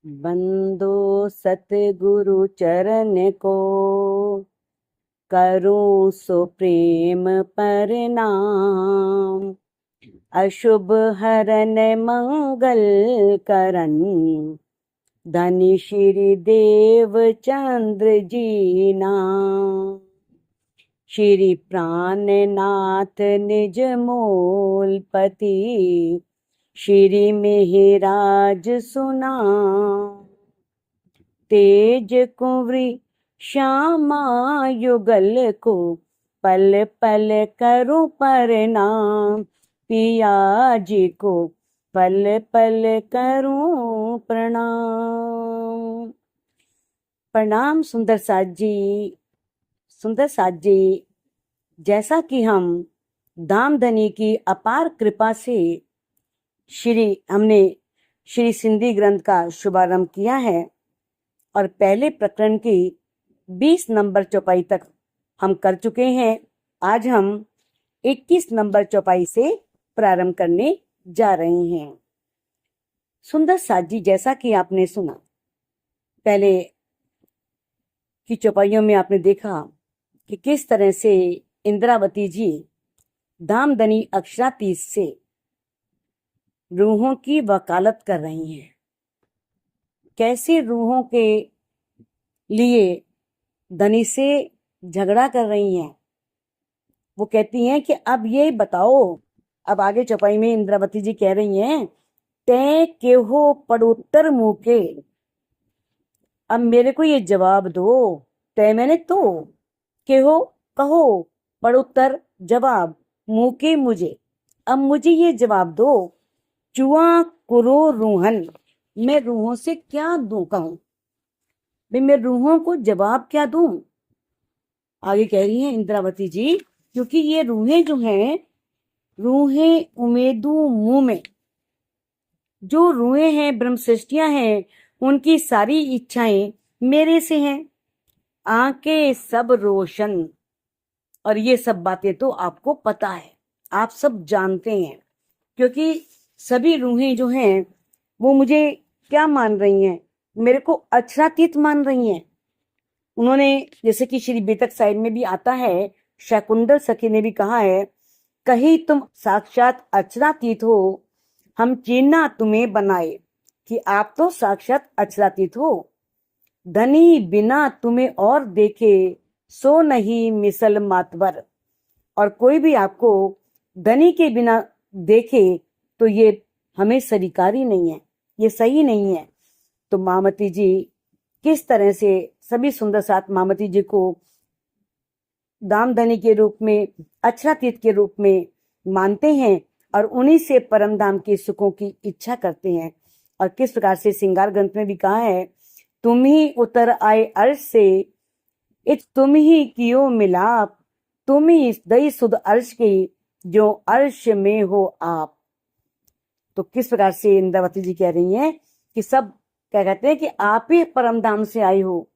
बंदो सतगुरु चरण को, करूं सो प्रेम प्रणाम। अशुभ हरन मंगल करन, धनि श्री देव चंद्र जी नाम। श्री प्राणनाथ निज मूलपति, श्री मेहराज सुना। तेज कुंवरी श्यामा युगल को, पल पल करूं प्रणाम। पिया जी को पल पल करूं प्रणाम। प्रणाम सुंदर साथ जी। सुंदर साथ जी, जैसा कि हम धामधनी की अपार कृपा से हमने श्री सिंधी ग्रंथ का शुभारंभ किया है और पहले प्रकरण की 20 नंबर चौपाई तक हम कर चुके हैं। आज हम 21 नंबर चौपाई से प्रारंभ करने जा रहे हैं। सुंदर साथ जी, जैसा कि आपने सुना, पहले की चौपाइयों में आपने देखा कि किस तरह से इंद्रावती जी धामधनी अक्षरातीत से रूहों की वकालत कर रही हैं। कैसे रूहों के लिए धनी से झगड़ा कर रही हैं। वो कहती हैं कि अब ये बताओ, अब आगे चौपाई में इंद्रावती जी कह रही हैं, तै केहो पड़ोत्तर मुँह के, अब मेरे को ये जवाब दो। तय मैंने तो, केहो कहो, पड़ोत्तर जवाब, मुँह के मुझे, अब मुझे ये जवाब दो। चुआ कुरो रूहन, मैं रूहों से क्या दूं कहूं, भाई मैं रूहों को जवाब क्या दूं। आगे कह रही हैं इंद्रावती जी, क्योंकि ये रूहें जो हैं, रूहें उमेदू मुंह में, जो रूहें हैं, ब्रह्म सृष्टियां हैं, उनकी सारी इच्छाएं मेरे से हैं। आंखें सब रोशन, और ये सब बातें तो आपको पता है, आप सब जानते हैं, क्योंकि सभी रूहें जो हैं वो मुझे क्या मान रही हैं, मेरे को अक्षरातीत मान रही हैं। उन्होंने, जैसे कि श्री बेतक साहिब में भी आता है, शकुंडल सखी ने भी कहा है, कहीं तुम साक्षात अक्षरातीत हो, हम चीना तुम्हें बनाए, कि आप तो साक्षात अक्षरातीत हो। धनी बिना तुम्हें और देखे, सो नहीं मिसल मातवर, और कोई भी आपको धनी के बिना देखे तो ये हमें स्वीकारी नहीं है, ये सही नहीं है। तो मामती जी किस तरह से सभी सुंदर साथ मामती जी को धामधनी के रूप में, अक्षरातीत के रूप में मानते हैं और उन्हीं से परम धाम के सुखों की इच्छा करते हैं। और किस प्रकार से श्रृंगार ग्रंथ में भी कहा है, तुम ही उतर आए अर्श से, इत तुम ही कियो मिलाप, तुम ही दई सुध अर्श की, जो अर्श में हो आप। तो किस प्रकार से इंद्रावती जी कह रही हैं कि सब क्या कहते हैं कि आप ही परम धाम से आए हो,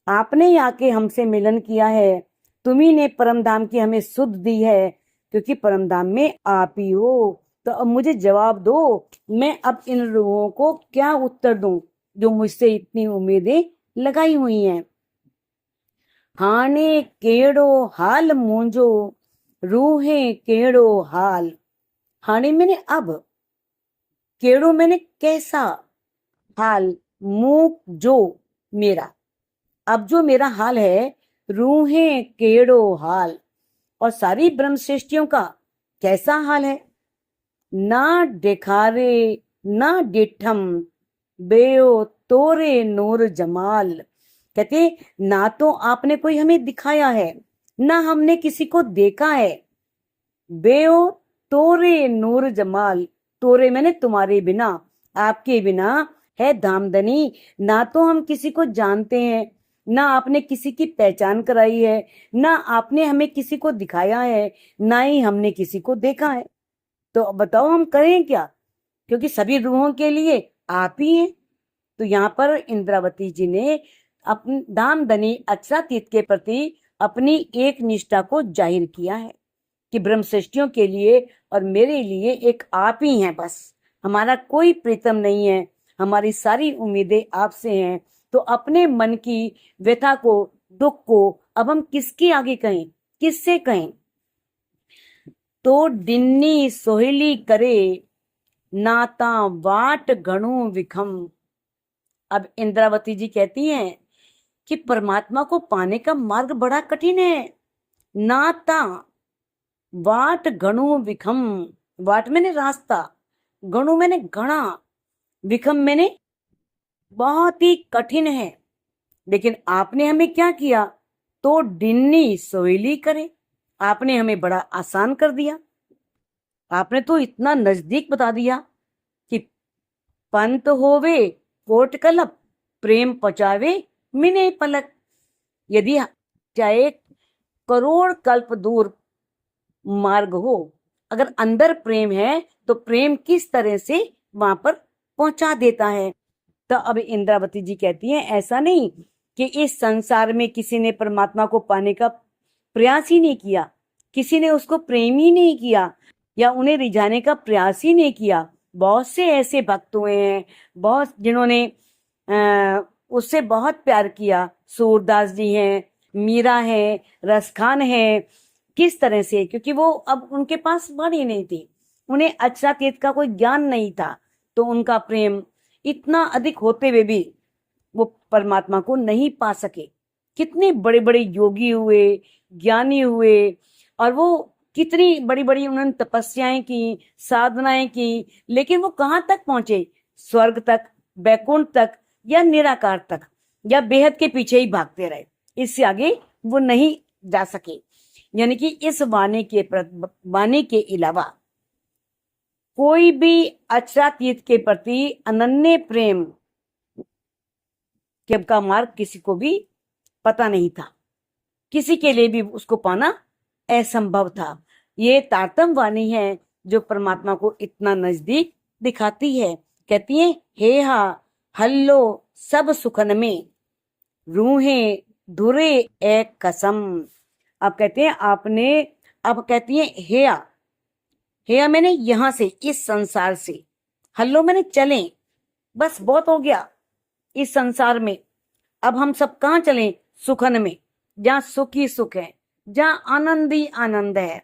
आपने ही आके हमसे मिलन किया है, तुम्ही ने परम धाम की हमें सुध दी है, क्योंकि परम धाम में आप ही हो। तो अब मुझे जवाब दो, मैं अब इन रूहों को क्या उत्तर दूं जो मुझसे इतनी उम्मीदें लगाई हुई हैं। हाने केड़ो हाल मूंजो, रूहे केड़ो हाल। हाने मैंने अब, केड़ो मैंने कैसा, हाल मुंह जो मेरा, अब जो मेरा हाल है, रूहे केड़ो हाल, और सारी ब्रह्म सृष्टियों का कैसा हाल है। ना दिखारे ना डिठम, बेओ तोरे नूर जमाल। कहते ना तो आपने कोई हमें दिखाया है, ना हमने किसी को देखा है। बेओ तोरे नूर जमाल, तोरे मैंने तुम्हारे बिना, आपके बिना है धामधनी, ना तो हम किसी को जानते हैं, ना आपने किसी की पहचान कराई है, ना आपने हमें किसी को दिखाया है, ना ही हमने किसी को देखा है। तो बताओ हम करें क्या, क्योंकि सभी रूहों के लिए आप ही हैं। तो यहाँ पर इंद्रावती जी ने अपनी धामधनी अक्षरातीत के प्रति अपनी एक निष्ठा को जाहिर किया है कि ब्रह्म सृष्टियों के लिए और मेरे लिए एक आप ही हैं, बस हमारा कोई प्रीतम नहीं है, हमारी सारी उम्मीदें आपसे हैं, तो अपने मन की व्यथा को, दुख को अब हम किसके आगे कहें, किससे कहें। तो डिन्नी सोहेली करे, नाता वाट घणु विखम। अब इंद्रावती जी कहती हैं कि परमात्मा को पाने का मार्ग बड़ा कठिन है। नाता वाट घणु विखम, वाट मैंने रास्ता, घणु मैंने घना, विखम मैंने बहुत ही कठिन है। लेकिन आपने हमें क्या किया, तो डिन्नी सोहेली करे, आपने हमें बड़ा आसान कर दिया। आपने तो इतना नजदीक बता दिया कि पंत होवे कोट कलप, प्रेम पचावे मिने पलक। यदि चाहे करोड़ कल्प दूर मार्ग हो, अगर अंदर प्रेम है तो प्रेम किस तरह से वहां पर पहुंचा देता है। तो अब इंद्रावती जी कहती हैं ऐसा नहीं कि इस संसार में किसी ने परमात्मा को पाने का प्रयास ही नहीं किया, किसी ने उसको प्रेम ही नहीं किया, या उन्हें रिझाने का प्रयास ही नहीं किया। बहुत से ऐसे भक्त हुए हैं, बहुत जिन्होंने उससे बहुत प्यार किया। सूरदास जी हैं, मीरा है, रसखान है। किस तरह से, क्योंकि वो अब उनके पास वाणी नहीं थी, उन्हें अक्षरातीत का कोई ज्ञान नहीं था, तो उनका प्रेम इतना अधिक होते हुए भी वो परमात्मा को नहीं पा सके। कितने बड़े बड़े योगी हुए, ज्ञानी हुए, और वो कितनी बड़ी बड़ी उन्होंने तपस्याएं की, साधनाएं की, लेकिन वो कहाँ तक पहुंचे, स्वर्ग तक, बैकुंठ तक, या निराकार तक, या बेहद के पीछे ही भागते रहे, इससे आगे वो नहीं जा सके। यानी कि इस वाणी के अलावा कोई भी अक्षरातीत के प्रति अनन्य प्रेम का मार्ग किसी को भी पता नहीं था, किसी के लिए भी उसको पाना असंभव था। ये तारतम वाणी है जो परमात्मा को इतना नजदीक दिखाती है। कहती है, हे हा हल्लो सब सुखन में, रूहे धुरे एक कसम। अब कहते हैं आपने, अब कहती है हेया, हेया मैंने यहां से, इस संसार से, हल्लो मैंने चले, बस बहुत हो गया इस संसार में, अब हम सब कहाँ चलें, सुखन में, जहाँ सुख ही सुख है, जहाँ आनंद ही आनंद है।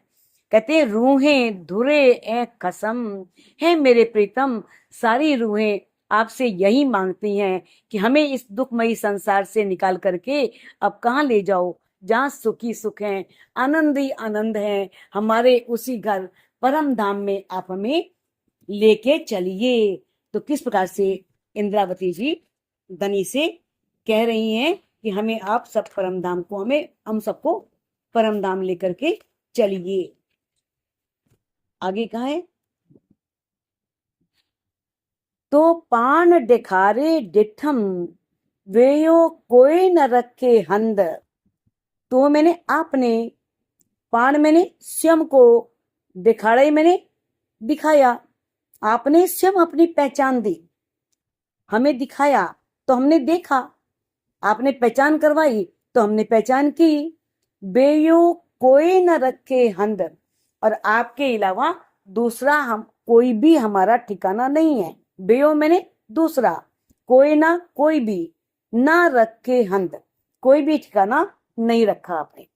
कहते रूहें धुरे ए कसम, है मेरे प्रीतम, सारी रूहें आपसे यही मांगती हैं कि हमें इस दुखमयी संसार से निकाल करके अब कहाँ ले जाओ, जहाँ सुख ही सुख है, आनंद ही आनंद है, हमारे उसी घर परम धाम में आप हमें लेके चलिए। तो किस प्रकार से इंद्रावती जी धनी से कह रही हैं कि हमें आप सब परम धाम को, हमें हम सबको परम धाम लेकर के चलिए। आगे कहा है, तो पान दिखारे डिठम, वेयो कोई न रखे हंद। तो मैंने आपने, पान मैंने स्वयं को, दिखाड़े मैंने दिखाया, आपने स्वयं अपनी पहचान दी, हमें दिखाया तो हमने देखा, आपने पहचान करवाई तो हमने पहचान की। बेयो कोई न रखे हंद, और आपके अलावा दूसरा हम कोई भी हमारा ठिकाना नहीं है। बेयो मैंने दूसरा, कोई ना कोई भी, ना रखे हंद, कोई भी ठिकाना नहीं रखा आपने,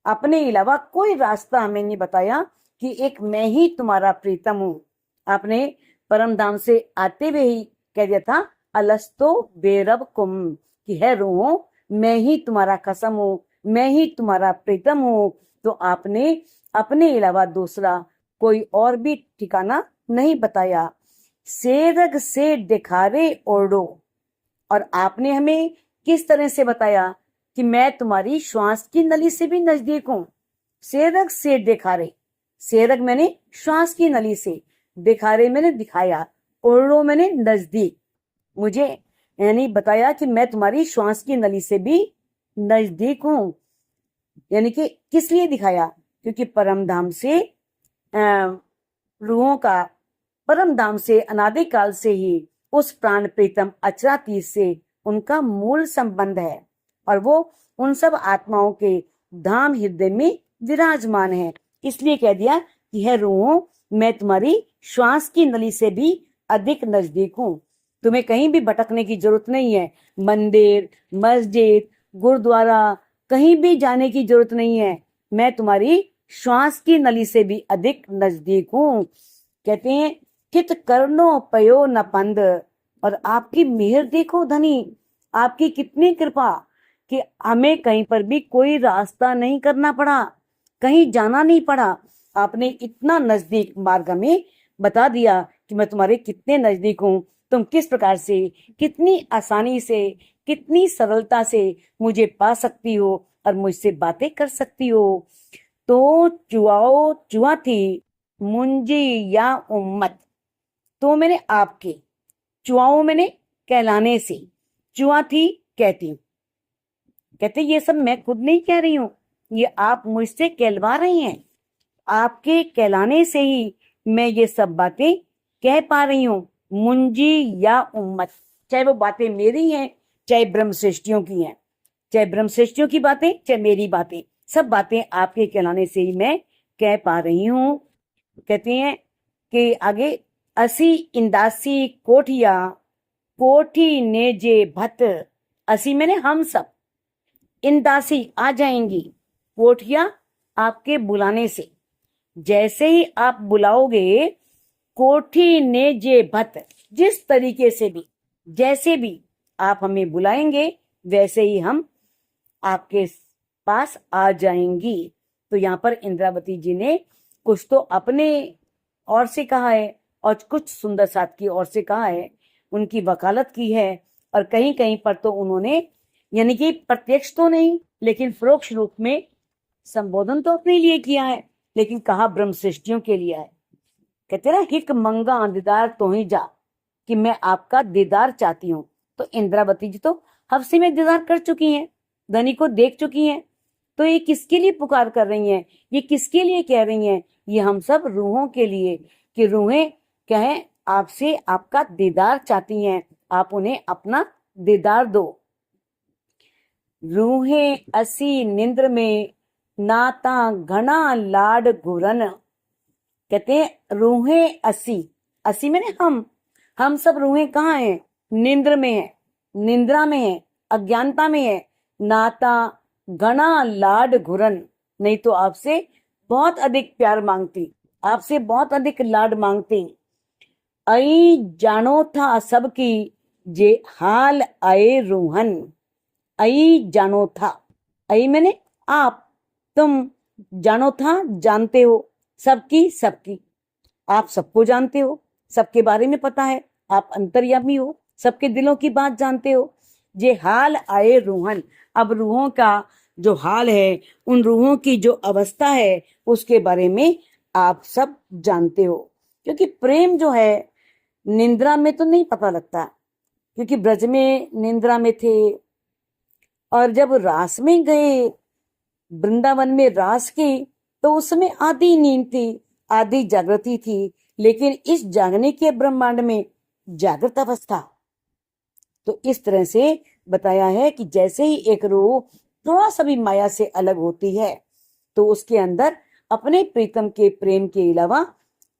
अपने अलावा कोई रास्ता हमें नहीं बताया कि एक मैं ही तुम्हारा प्रीतम हूं। आपने परम धाम से आते हुए ही कह दिया था, अलस्तो बेरब कुम, कि है रूहों मैं ही तुम्हारा कसम हूं, मैं ही तुम्हारा प्रीतम हूं। तो आपने अपने अलावा दूसरा कोई और भी ठिकाना नहीं बताया। सेरग से दिखारे ओढ़ो, और आपने हमें किस तरह से बताया कि मैं तुम्हारी श्वास की नली से भी नजदीक हूं। सेरग से दिखारे, सेरग मैंने श्वास की नली से, दिखारे मैंने दिखाया, ओढ़ो मैंने नजदीक, मुझे यानी बताया कि मैं तुम्हारी श्वास की नली से भी नजदीक हूं। यानी कि किस लिए दिखाया, क्योंकि परम धाम से रूहों का, परम धाम से अनादिकाल से ही उस प्राण प्रीतम अचरातीत से उनका मूल संबंध है, और वो उन सब आत्माओं के धाम हृदय में विराजमान है। इसलिए कह दिया कि है रूहों मैं तुम्हारी श्वास की नली से भी अधिक नजदीक हूं। तुम्हें कहीं भी भटकने की जरूरत नहीं है। मंदिर, मस्जिद, गुरुद्वारा, कहीं भी जाने की जरूरत नहीं है। मैं तुम्हारी श्वास की नली से भी अधिक नजदीक हूं। कहते हैं कित करनो पयो न पंद, और आपकी मेहर देखो धनी, आपकी कितनी कृपा कि हमें कहीं पर भी कोई रास्ता नहीं करना पड़ा, कहीं जाना नहीं पड़ा। आपने इतना नजदीक मार्ग में बता दिया कि मैं तुम्हारे कितने नजदीक हूं, तुम किस प्रकार से, कितनी आसानी से, कितनी सरलता से मुझे पा सकती हो और मुझसे बातें कर सकती हो। तो चुआओ चुआ थी मुंजी या उम्मत, तो मैंने आपके, चुआओ मैंने कहलाने से, चुआ थी कहती हूँ। कहते ये सब मैं खुद नहीं कह रही हूं, ये आप मुझसे कहलवा रही हैं। आपके कहलाने से ही मैं ये सब बातें कह पा रही हूं। मुंजी या उम्मत, चाहे वो बातें मेरी हैं, चाहे ब्रह्म सृष्टियों की हैं, चाहे ब्रह्म सृष्टियों की बातें, चाहे मेरी बातें, सब बातें आपके कहलाने से ही मैं कह पा रही हूं। कहते हैं कि आगे, असी इंदासी कोठिया कोठी ने जे भत, असी मैंने हम सब, इंदासी आ जाएंगी, कोठिया आपके बुलाने से, जैसे ही आप बुलाओगे, कोठी ने जे भत, जिस तरीके से भी, जैसे भी आप हमें बुलाएंगे वैसे ही हम आपके पास आ जाएंगी। तो यहाँ पर इंद्रावती जी ने कुछ तो अपने ओर से कहा है और कुछ सुंदर साथ की ओर से कहा है, उनकी वकालत की है। और कहीं कहीं पर तो उन्होंने, यानी कि प्रत्यक्ष तो नहीं लेकिन परोक्ष रूप में संबोधन तो अपने लिए किया है, लेकिन कहा ब्रह्म सृष्टियों के लिए है। कहते ना, हिक मंगा दीदार तो ही जा, कि मैं आपका दीदार चाहती हूँ। तो इंद्रावती जी तो हफ्से में दीदार कर चुकी हैं, धनी को देख चुकी हैं, तो ये किसके लिए पुकार कर रही हैं, ये किसके लिए कह रही हैं? ये हम सब रूहों के लिए, कि रूहें कहें आपसे आपका दीदार चाहती हैं, आप उन्हें अपना दीदार दो। रूहें असी निंद्र में नाता घना लाड घुरन। कहते हैं रूहें असी, असी मैंने हम सब रूहें कहाँ हैं? निंद्र में है, निंद्रा में है, अज्ञानता में है। नाता घना लाड घुरन, नहीं तो आपसे बहुत अधिक प्यार मांगती, आपसे बहुत अधिक लाड मांगती। आई जानो था सबकी जे हाल आए रूहन, आई जानो था, आई मैंने आप, तुम, जानो था जानते हो, सबकी सबकी, आप सबको जानते हो, सबके बारे में पता है, आप अंतर्यामी हो, सबके दिलों की बात जानते हो। जे हाल आए रूहन, अब रूहों का जो हाल है, उन रूहों की जो अवस्था है, उसके बारे में आप सब जानते हो। क्योंकि प्रेम जो है निंद्रा में तो नहीं पता लगता, क्योंकि ब्रज में निंद्रा में थे, और जब रास में गए, वृंदावन में रास की, तो उसमें आधी नींद थी, आधी जागृति थी, लेकिन इस जागने के ब्रह्मांड में जागृत अवस्था। तो इस तरह से बताया है कि जैसे ही एक रूह थोड़ा सा भी माया से अलग होती है, तो उसके अंदर अपने प्रीतम के प्रेम के अलावा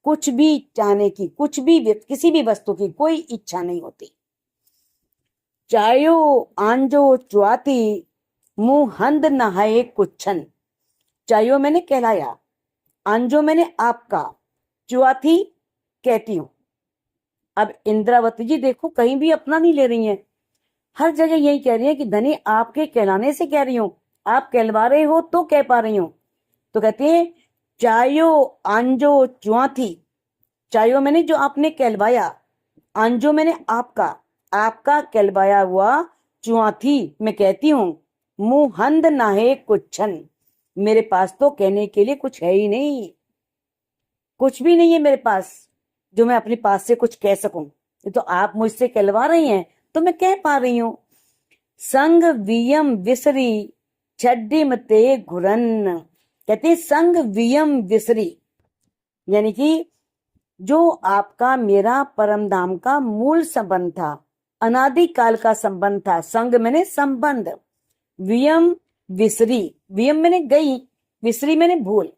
कुछ भी चाहने की, कुछ भी किसी भी वस्तु की कोई इच्छा नहीं होती। चायो आंजो चुआती मुंह हंद नहाए कुछन, चायो मैंने कहलाया, आंजो मैंने आपका, चुआती कहती हूं। अब इंद्रावती जी देखो कहीं भी अपना नहीं ले रही हैं, हर जगह यही कह रही है कि धनी आपके कहलाने से कह रही हूं, आप कहलवा रहे हो तो कह पा रही हूं। तो कहते हैं चायो आंजो चुआती, चायो मैंने जो आपने कहलवाया, आंजो मैंने आपका, आपका कहलवाया हुआ, चुआती मैं कहती हूं, मुंह हंद नाहे कुछन, मेरे पास तो कहने के लिए कुछ है ही नहीं, कुछ भी नहीं है मेरे पास जो मैं अपने पास से कुछ कह सकूं। ये तो आप मुझसे कहलवा रही हैं तो मैं कह पा रही हूं। संग वियम विसरी छड्डिम ते घुरन, कहते संग वियम विसरी, यानी कि जो आपका मेरा परम धाम का मूल संबंध था, अनादि काल का संबंध था, संग मैंने संबंध, वियम विसरी, वियम मैंने गई, विसरी मैंने भूल,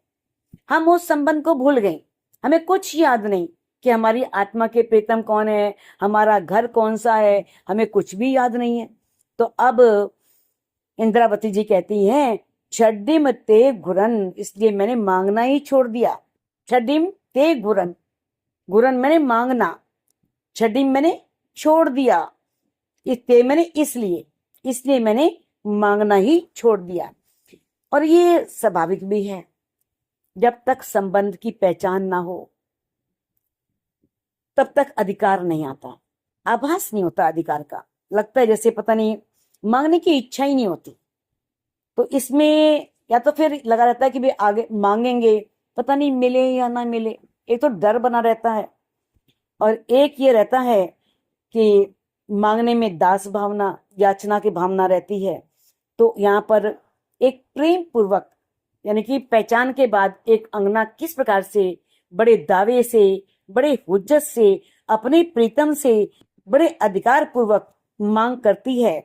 हम उस संबंध को भूल गए, हमें कुछ याद नहीं, कि हमारी आत्मा के प्रीतम कौन है, हमारा घर कौन सा है, हमें कुछ भी याद नहीं है। तो अब इंद्रावती जी कहती हैं छड्डिम ते घुरन, इसलिए मैंने मांगना ही छोड़ दिया। छड्डिम ते घुरन, घुरन मैंने मांगना, छड्डिम मैंने छोड़ दिया, इस ते मैंने इसलिए मैंने मांगना ही छोड़ दिया। और ये स्वाभाविक भी है, जब तक संबंध की पहचान ना हो तब तक अधिकार नहीं आता, आभास नहीं होता अधिकार का। लगता है जैसे पता नहीं, मांगने की इच्छा ही नहीं होती। तो इसमें या तो फिर लगा रहता है कि भाई आगे मांगेंगे पता नहीं मिले या ना मिले, एक तो डर बना रहता है, और एक ये रहता है कि मांगने में दास भावना, याचना की भावना रहती है। तो यहाँ पर एक प्रेम पूर्वक, यानी कि पहचान के बाद एक अंगना किस प्रकार से बड़े दावे से, बड़े हुज्जत से, अपने प्रीतम से बड़े अधिकार पूर्वक मांग करती है,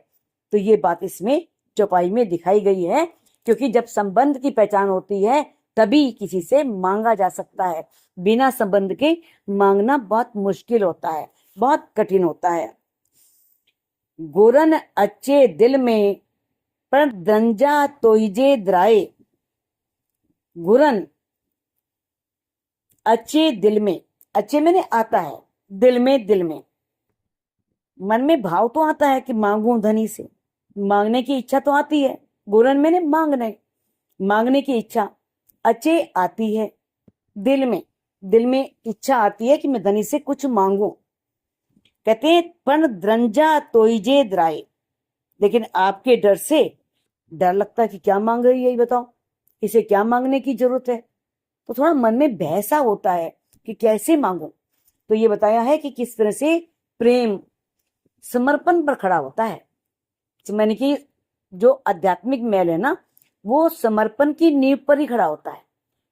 तो ये बात इसमें चौपाई में दिखाई गई है। क्योंकि जब संबंध की पहचान होती है तभी किसी से मांगा जा सकता है, बिना संबंध के मांगना बहुत मुश्किल होता है, बहुत कठिन होता है। गोरन अच्छे दिल में पर दंजा तोइजे द्राए, गुरन अच्छे दिल में, अच्छे मैंने आता है, दिल में मन में भाव तो आता है कि मांगू धनी से, मांगने की इच्छा तो आती है। गुरन मैंने मांगने की इच्छा अच्छे आती है, दिल में इच्छा आती है कि मैं धनी से कुछ मांगू। कहते हैं पण द्रंजा तोइजे द्राए, लेकिन आपके डर से डर लगता है कि क्या मांग रही है ये बताओ, इसे क्या मांगने की जरूरत है। तो थोड़ा मन में बहसा होता है कि कैसे मांगू। तो ये बताया है कि किस तरह से प्रेम समर्पण पर खड़ा होता है। मैंने कि जो आध्यात्मिक मैल है ना, वो समर्पण की नींव पर ही खड़ा होता है।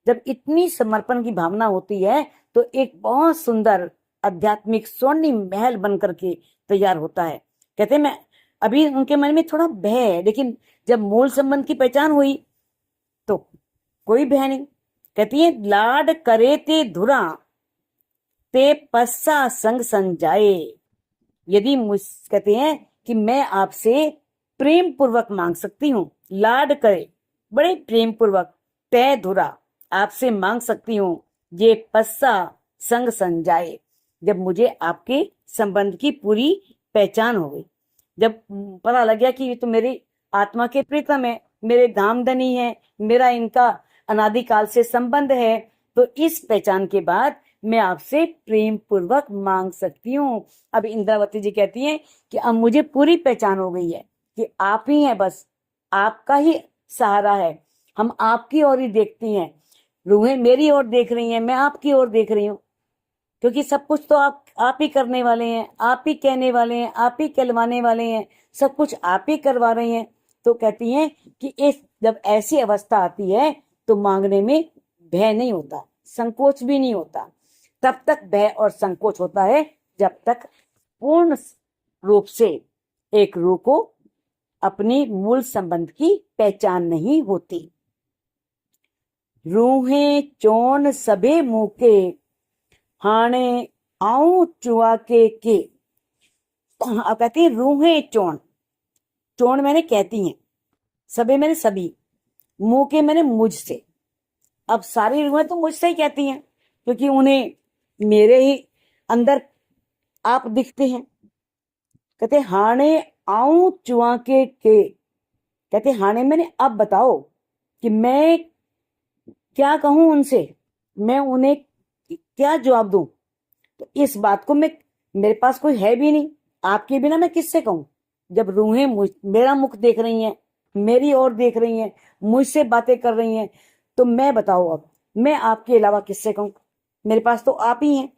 जब इतनी समर्पण की भावना होती है तो एक बहुत सुंदर आध्यात्मिक स्वर्णिम महल बन करके तैयार होता है। कहते हैं मैं अभी उनके मन में थोड़ा भय है, लेकिन जब मूल संबंध की पहचान हुई तो कोई भय नहीं। कहती है लाड करे ते धुरा ते पस्सा संग संजाए, यदि कहते हैं कि मैं आपसे प्रेम पूर्वक मांग सकती हूँ, लाड करे बड़े प्रेम पूर्वक, तय धुरा आपसे मांग सकती हूँ, ये पस्सा संग संजाए, जब मुझे आपके संबंध की पूरी पहचान हो गई, जब पता लग गया कि ये तो मेरी आत्मा के प्रीतम है, मेरे धामधनी है, मेरा इनका अनादिकाल से संबंध है, तो इस पहचान के बाद मैं आपसे प्रेम पूर्वक मांग सकती हूँ। अब इंद्रावती जी कहती हैं कि अब मुझे पूरी पहचान हो गई है कि आप ही हैं, बस आपका ही सहारा है, हम आपकी ओर ही देखती हैं, रूहें मेरी ओर देख रही हैं, मैं आपकी ओर देख रही हूँ, क्योंकि सब कुछ तो आप ही करने वाले हैं, आप ही कहने वाले हैं, आप ही कहलवाने वाले हैं, सब कुछ आप ही करवा रहे हैं। तो कहती हैं कि इस जब ऐसी अवस्था आती है तो मांगने में भय नहीं होता, संकोच भी नहीं होता। तब तक भय और संकोच होता है जब तक पूर्ण रूप से एक रूह को अपनी मूल संबंध की पहचान नहीं होती। रूहें चोन सबे मुके हाणे आऊं चुआ के। अब कहती है रूहें चोन, चोन मैंने कहती हैं, सबे मैंने सभी, मुंह के मैंने मुझसे। अब सारी रूहें तो मुझसे ही कहती हैं क्योंकि उन्हें मेरे ही अंदर आप दिखते हैं। कहते हाणे आऊं चुआ के, कहते हाणे मैंने अब बताओ कि मैं क्या कहूं उनसे, मैं उन्हें क्या जवाब दूं। तो इस बात को मेरे पास कोई है भी नहीं, आपके बिना मैं किससे कहूं। जब रूहें मेरा मुख देख रही हैं, मेरी ओर देख रही हैं, मुझसे बातें कर रही हैं, तो मैं बताओ अब मैं आपके अलावा किससे कहूं। मेरे पास तो आप ही हैं,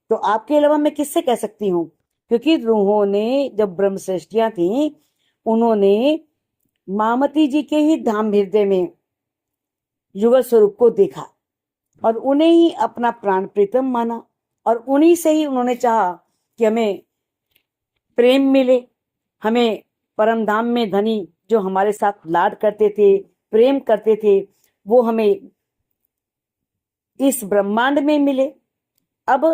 तो आपके अलावा मैं किससे कह सकती हूँ। क्योंकि रूहों ने जब ब्रह्म सृष्टियां थी, उन्होंने मामती जी के ही धाम हृदय में युगल स्वरूप को देखा और उन्हें ही अपना प्राण प्रीतम माना, और उन्हीं से ही उन्होंने चाहा कि हमें प्रेम मिले, हमें परम धाम में धनी जो हमारे साथ लाड करते थे, प्रेम करते थे, वो हमें इस ब्रह्मांड में मिले। अब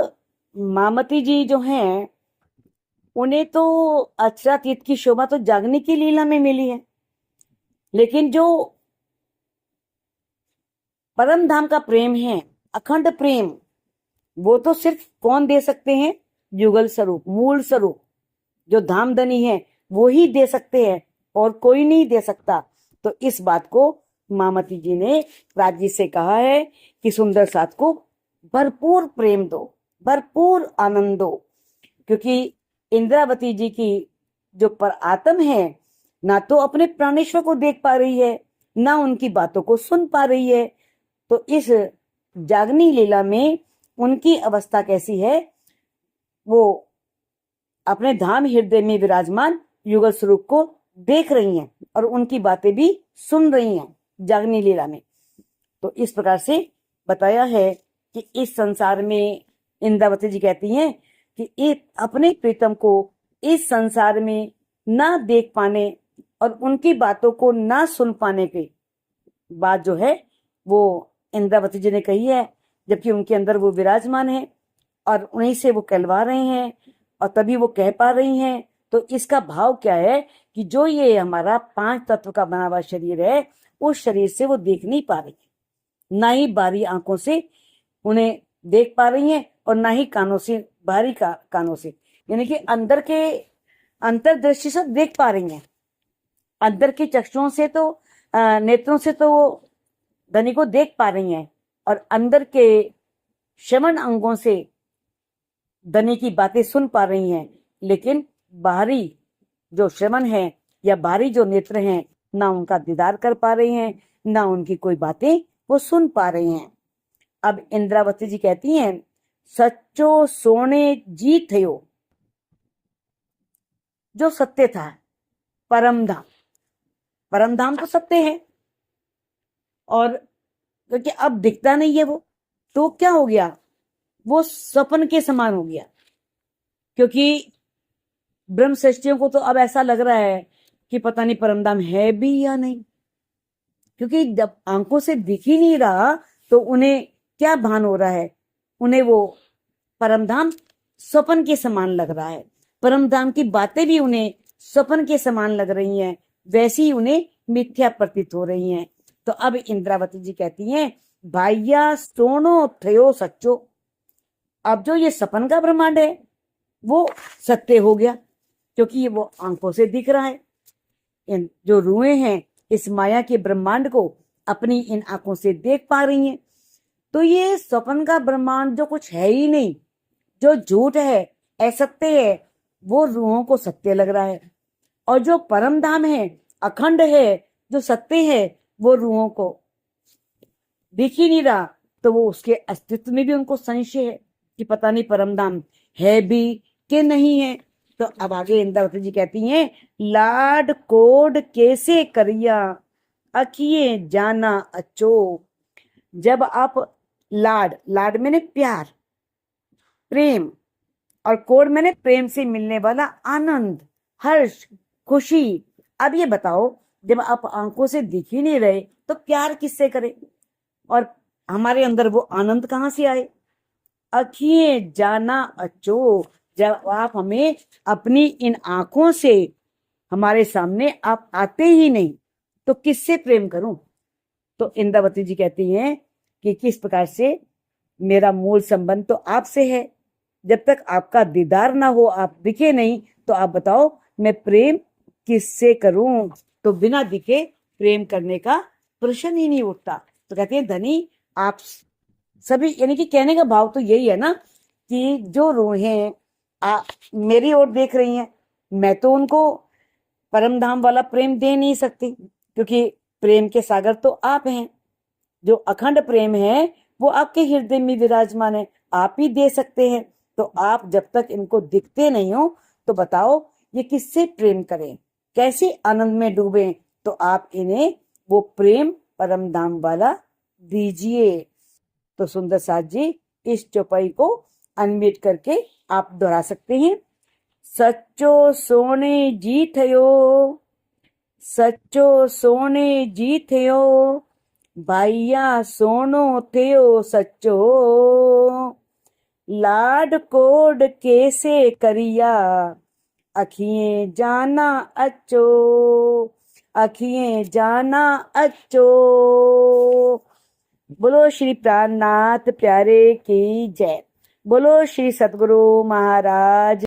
मामती जी जो हैं उन्हें तो अक्षरातीत की शोभा तो जागने की लीला में मिली है, लेकिन जो परम धाम का प्रेम है, अखंड प्रेम, वो तो सिर्फ कौन दे सकते हैं? युगल स्वरूप, मूल स्वरूप, जो धामधनी है वो ही दे सकते हैं और कोई नहीं दे सकता। तो इस बात को मामती जी ने राजी से कहा है कि सुंदर साथ को भरपूर प्रेम दो, भरपूर आनंद दो, क्योंकि इंद्रावती जी की जो पर आत्म है ना तो अपने प्राणेश्वर को देख पा रही है, ना उनकी बातों को सुन पा रही है। तो इस जागनी लीला में उनकी अवस्था कैसी है? वो अपने धाम हृदय में विराजमान युगल स्वरूप को देख रही हैं और उनकी बातें भी सुन रही हैं जागनी लीला में। तो इस प्रकार से बताया है कि इस संसार में इंद्रावती जी कहती हैं कि अपने प्रीतम को इस संसार में ना देख पाने और उनकी बातों को ना सुन पाने के बात जो है वो इंद्रावती जी ने कही है, जबकि उनके अंदर वो विराजमान है और उन्हीं से वो कहलवा रहे हैं और तभी वो कह पा रही हैं। तो इसका भाव क्या है कि जो ये हमारा 5 तत्व का बना हुआ शरीर है, उस शरीर से वो देख नहीं पा रही है, ना ही बाहरी आंखों से उन्हें देख पा रही हैं और ना ही कानों से, बाहरी कानों से, यानी कि अंदर के अंतर्दृष्टि से देख पा रही हैं। अंदर के चक्षुओं से तो नेत्रों से तो वो धनी को देख पा रही हैं और अंदर के श्रवण अंगों से धनी की बातें सुन पा रही हैं, लेकिन बाहरी जो श्रवण है या बाहरी जो नेत्र हैं, ना उनका दीदार कर पा रही हैं, ना उनकी कोई बातें वो सुन पा रही हैं। अब इंद्रावती जी कहती हैं, सच्चो सोने जी थयो, जो सत्य था, परम धाम, परम धाम तो सत्य है और क्योंकि अब दिखता नहीं है वो, तो क्या हो गया? वो स्वप्न के समान हो गया, क्योंकि ब्रह्म सृष्टियों को तो अब ऐसा लग रहा है कि पता नहीं परमधाम है भी या नहीं, क्योंकि जब आंखों से दिख ही नहीं रहा तो उन्हें क्या भान हो रहा है? उन्हें वो परमधाम स्वप्न के समान लग रहा है, परमधाम की बातें भी उन्हें स्वप्न के समान लग रही हैं, वैसी ही उन्हें मिथ्या प्रतीत हो रही हैं। तो अब इंद्रावती जी कहती हैं, भाइया सोनो थयो सच्चो, अब जो ये सपन का ब्रह्मांड है वो सत्य हो गया, क्योंकि ये वो आंखों से दिख रहा है। इन जो रूहें हैं इस माया के ब्रह्मांड को अपनी इन आंखों से देख पा रही हैं। तो ये स्वप्न का ब्रह्मांड जो कुछ है ही नहीं, जो झूठ है, असत्य है, वो रूहों को सत्य लग रहा है, और जो परम धाम है, अखंड है, जो सत्य है, वो रूहों को दिख ही नहीं रहा। तो वो उसके अस्तित्व में भी उनको संशय है कि पता नहीं परम धाम है भी कि नहीं है। तो अब आगे इंद्रावती जी कहती हैं, लाड कोड कैसे करिया अखिए जाना अचो। जब आप लाड, लाड मैंने प्यार, प्रेम, और कोड मैंने प्रेम से मिलने वाला आनंद, हर्ष, खुशी। अब ये बताओ, जब आप आंखों से दिख ही नहीं रहे तो प्यार किससे करें और हमारे अंदर वो आनंद कहाँ से आए? अखिए जाना अचो, जब आप हमें अपनी इन आंखों से हमारे सामने आप आते ही नहीं तो किससे प्रेम करूं? तो इंद्रावती जी कहती हैं कि किस प्रकार से मेरा मूल संबंध तो आपसे है, जब तक आपका दीदार ना हो, आप दिखे नहीं, तो आप बताओ मैं प्रेम किससे करूं? तो बिना दिखे प्रेम करने का प्रश्न ही नहीं उठता। तो कहते हैं, धनी आप सभी, यानी कि कहने का भाव तो यही है ना कि जो रूहें मेरी ओर देख रही हैं, मैं तो उनको परम धाम वाला प्रेम दे नहीं सकती, क्योंकि प्रेम के सागर तो आप हैं। जो अखंड प्रेम है वो आपके हृदय में विराजमान है, आप ही दे सकते हैं। तो आप जब तक इनको दिखते नहीं हो तो बताओ ये किससे प्रेम करें, कैसे आनंद में डूबे? तो आप इन्हें वो प्रेम परम धाम वाला दीजिए। तो सुंदर साथ जी इस चौपाई को अनम्यूट करके आप दोहरा सकते हैं। सच्चो सोने जी थयो, सच्चो सोने जी थयो, भाइया सोनो थयो सच्चो। लाड कोड कैसे करिया, अखिएं जाना अचो, अखिएं जाना अचो। बोलो श्री प्राणनाथ प्यारे की जय। बोलो श्री सतगुरु महाराज